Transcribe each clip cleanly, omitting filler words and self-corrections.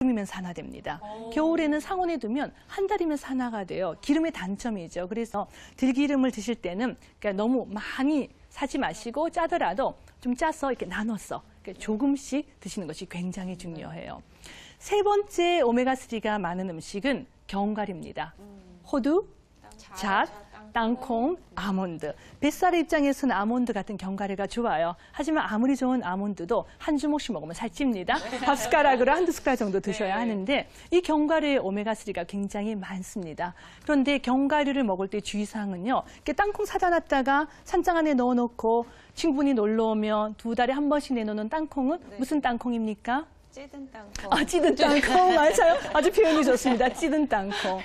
이면 산화됩니다. 겨울에는 상온에 두면 한 달이면 산화가 돼요. 기름의 단점이죠. 그래서 들기름을 드실 때는 그러니까 너무 많이 사지 마시고 짜더라도 좀 짜서 이렇게 나눠서 조금씩 드시는 것이 굉장히 중요해요. 세 번째 오메가3가 많은 음식은 견과류입니다. 호두, 잣, 땅콩, 아몬드. 뱃살의 입장에서는 아몬드 같은 견과류가 좋아요. 하지만 아무리 좋은 아몬드도 한 주먹씩 먹으면 살찝니다. 밥 숟가락으로 한두 숟가락 정도 드셔야 하는데 이 견과류의 오메가3가 굉장히 많습니다. 그런데 견과류를 먹을 때 주의사항은요. 이렇게 땅콩 사다 놨다가 찬장 안에 넣어놓고 친구분이 놀러 오면 2달에 한 번씩 내놓는 땅콩은 무슨 땅콩입니까? 찌든 땅콩. 아, 찌든 땅콩. 맞아요. 아주 표현이 좋습니다. 찌든 땅콩.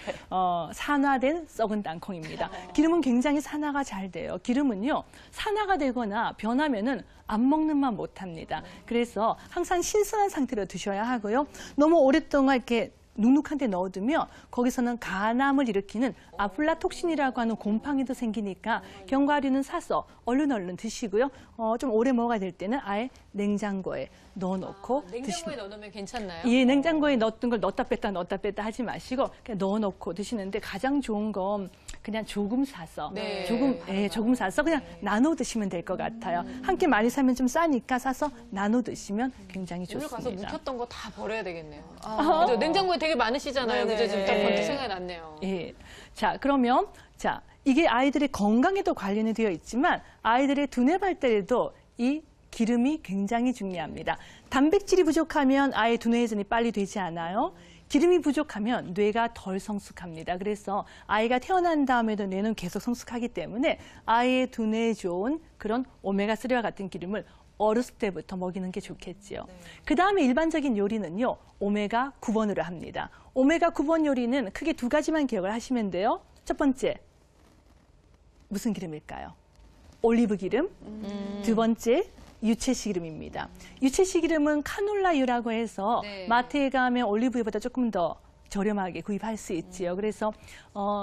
산화된 썩은 땅콩입니다. 기름은 굉장히 산화가 잘 돼요. 기름은요, 산화가 되거나 변하면은 안 먹는 맛 못합니다. 그래서 항상 신선한 상태로 드셔야 하고요. 너무 오랫동안 이렇게 눅눅한 데 넣어두면 거기서는 간암을 일으키는 아플라톡신이라고 하는 곰팡이도 생기니까 견과류는 사서 얼른 드시고요. 좀 오래 먹어야 될 때는 아예 냉장고에 넣어놓고 냉장고에 넣어놓으면 괜찮나요? 예, 냉장고에 넣었던 걸 넣었다 뺐다 하지 마시고 그냥 넣어놓고 드시는데 가장 좋은 건 그냥 조금 사서 조금 사서 그냥 나눠 드시면 될 것 같아요. 함께 많이 사면 좀 싸니까 사서 나눠 드시면 굉장히 좋습니다. 오늘 가서 묵혔던 거 다 버려야 되겠네요. 그죠? 냉장고에 되게 많으시잖아요. 그죠? 지금 딱 번뜩 생각이 났네요. 예. 자, 그러면 이게 아이들의 건강에도 관련이 되어 있지만 아이들의 두뇌 발달에도 이 기름이 굉장히 중요합니다. 단백질이 부족하면 아이의 두뇌 회전이 빨리 되지 않아요. 기름이 부족하면 뇌가 덜 성숙합니다. 그래서 아이가 태어난 다음에도 뇌는 계속 성숙하기 때문에 아이의 두뇌에 좋은 그런 오메가3와 같은 기름을 어렸을 때부터 먹이는 게 좋겠지요. 그 다음에 일반적인 요리는요, 오메가 9번으로 합니다. 오메가 9번 요리는 크게 2가지만 기억을 하시면 돼요. 첫 번째, 무슨 기름일까요? 올리브 기름. 두 번째, 유채씨 기름입니다. 유채씨 기름은 카놀라유라고 해서 마트에 가면 올리브유보다 조금 더 저렴하게 구입할 수 있지요. 그래서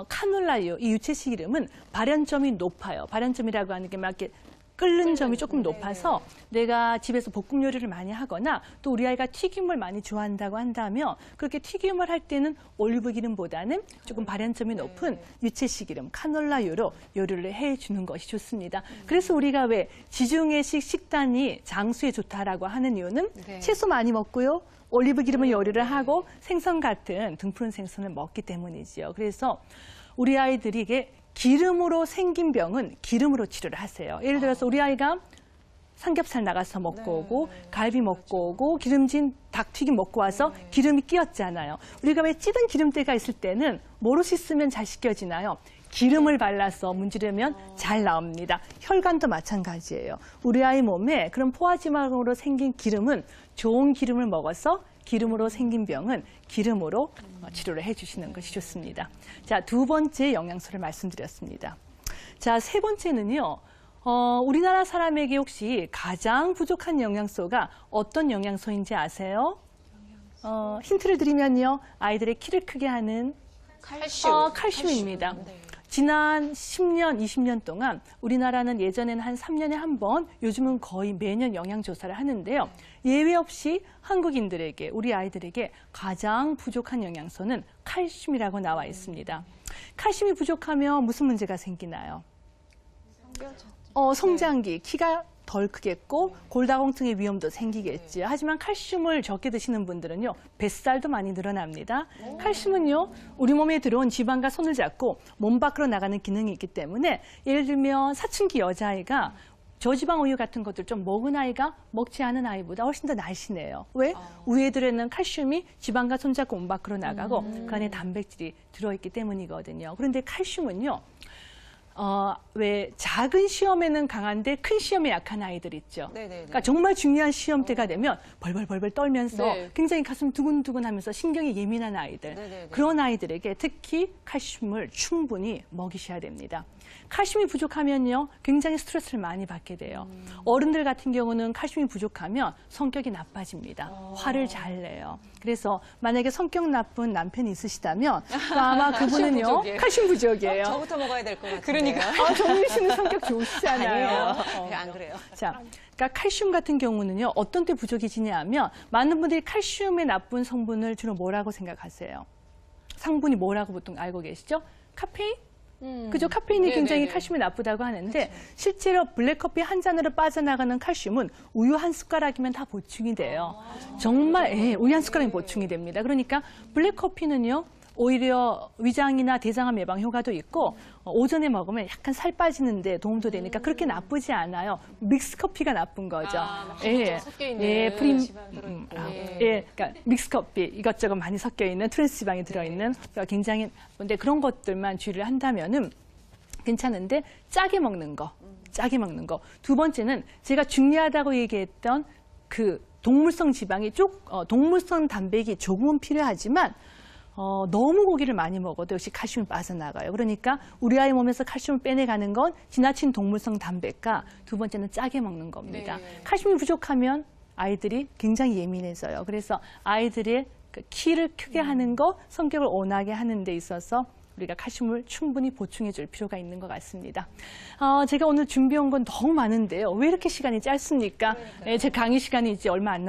카놀라유, 이 유채씨 기름은 발연점이 높아요. 발연점이라고 하는 게 막 이렇게 끓는 점이 조금 높아서 내가 집에서 볶음 요리를 많이 하거나 또 우리 아이가 튀김을 많이 좋아한다고 한다면 그렇게 튀김을 할 때는 올리브 기름보다는 조금 발연점이 높은 유채씨 기름, 카놀라유로 요리를 해주는 것이 좋습니다. 그래서 우리가 왜 지중해식 식단이 장수에 좋다라고 하는 이유는 채소 많이 먹고요. 올리브 기름을 요리를 하고 생선 같은 등푸른 생선을 먹기 때문이지요. 그래서 우리 아이들이 이게 기름으로 생긴 병은 기름으로 치료를 하세요. 예를 들어서 우리 아이가 삼겹살 나가서 먹고 오고 갈비 먹고 오고 기름진 닭튀김 먹고 와서 기름이 끼었잖아요. 우리가 왜 찌든 기름때가 있을 때는 뭐로 씻으면 잘 씻겨지나요? 기름을 발라서 문지르면 잘 나옵니다. 혈관도 마찬가지예요. 우리 아이 몸에 그런 포화지방으로 생긴 기름은 좋은 기름을 먹어서 기름으로 생긴 병은 기름으로 치료를 해주시는 것이 좋습니다. 자, 2번째 영양소를 말씀드렸습니다. 자, 3번째는요. 우리나라 사람에게 혹시 가장 부족한 영양소가 어떤 영양소인지 아세요? 힌트를 드리면요. 아이들의 키를 크게 하는 칼슘입니다. 지난 10년, 20년 동안 우리나라는 예전에는 한 3년에 한 번, 요즘은 거의 매년 영양조사를 하는데요. 예외 없이 한국인들에게, 우리 아이들에게 가장 부족한 영양소는 칼슘이라고 나와 있습니다. 칼슘이 부족하면 무슨 문제가 생기나요? 성장기, 키가 덜 크겠고 골다공증의 위험도 생기겠죠. 하지만 칼슘을 적게 드시는 분들은요. 뱃살도 많이 늘어납니다. 칼슘은요. 우리 몸에 들어온 지방과 손을 잡고 몸 밖으로 나가는 기능이 있기 때문에 예를 들면 사춘기 여자아이가 저지방 우유 같은 것들 좀 먹은 아이가 먹지 않은 아이보다 훨씬 더 날씬해요. 왜? 우유들에는 칼슘이 지방과 손잡고 몸 밖으로 나가고 그 안에 단백질이 들어있기 때문이거든요. 그런데 칼슘은요. 왜 작은 시험에는 강한데 큰 시험에 약한 아이들 있죠. 그러니까 정말 중요한 시험 때가 되면 벌벌 떨면서 굉장히 가슴 두근두근 하면서 신경이 예민한 아이들. 그런 아이들에게 특히 칼슘을 충분히 먹이셔야 됩니다. 칼슘이 부족하면요, 굉장히 스트레스를 많이 받게 돼요. 어른들 같은 경우는 칼슘이 부족하면 성격이 나빠집니다. 화를 잘 내요. 그래서 만약에 성격 나쁜 남편이 있으시다면 아마 그분은요, 부족이에요. 칼슘 부족이에요. 저부터 먹어야 될 것 같아요. 그러니까. 정민 씨는 성격 좋으시잖아요. 아니에요. 안 그래요. 자, 그러니까 칼슘 같은 경우는요, 어떤 때 부족해지냐 하면 많은 분들이 칼슘의 나쁜 성분을 주로 뭐라고 생각하세요? 성분이 뭐라고 보통 알고 계시죠? 카페인? 그죠? 카페인이 굉장히 네네네. 칼슘이 나쁘다고 하는데 실제로 블랙커피 한 잔으로 빠져나가는 칼슘은 우유 한 숟가락이면 다 보충이 돼요. 정말 우유 한 숟가락이 보충이 됩니다. 그러니까 블랙커피는요. 오히려 위장이나 대장암 예방 효과도 있고 오전에 먹으면 약간 살 빠지는데 도움도 되니까 그렇게 나쁘지 않아요. 믹스 커피가 나쁜 거죠. 섞여 있는 지방 들어있고. 그러니까 믹스 커피 이것저것 많이 섞여 있는 트랜스 지방이 들어있는 굉장히 근데 그런 것들만 주의를 한다면은 괜찮은데 짜게 먹는 거. 두 번째는 제가 중요하다고 얘기했던 그 동물성 지방이 동물성 단백이 조금은 필요하지만 너무 고기를 많이 먹어도 역시 칼슘이 빠져나가요. 그러니까 우리 아이 몸에서 칼슘을 빼내가는 건 지나친 동물성 단백과 두 번째는 짜게 먹는 겁니다. 네. 칼슘이 부족하면 아이들이 굉장히 예민해져요. 그래서 아이들의 그 키를 크게 하는 거, 성격을 온화하게 하는 데 있어서 우리가 칼슘을 충분히 보충해 줄 필요가 있는 것 같습니다. 제가 오늘 준비한 건 너무 많은데요. 왜 이렇게 시간이 짧습니까? 제 강의 시간이 이제 얼마 안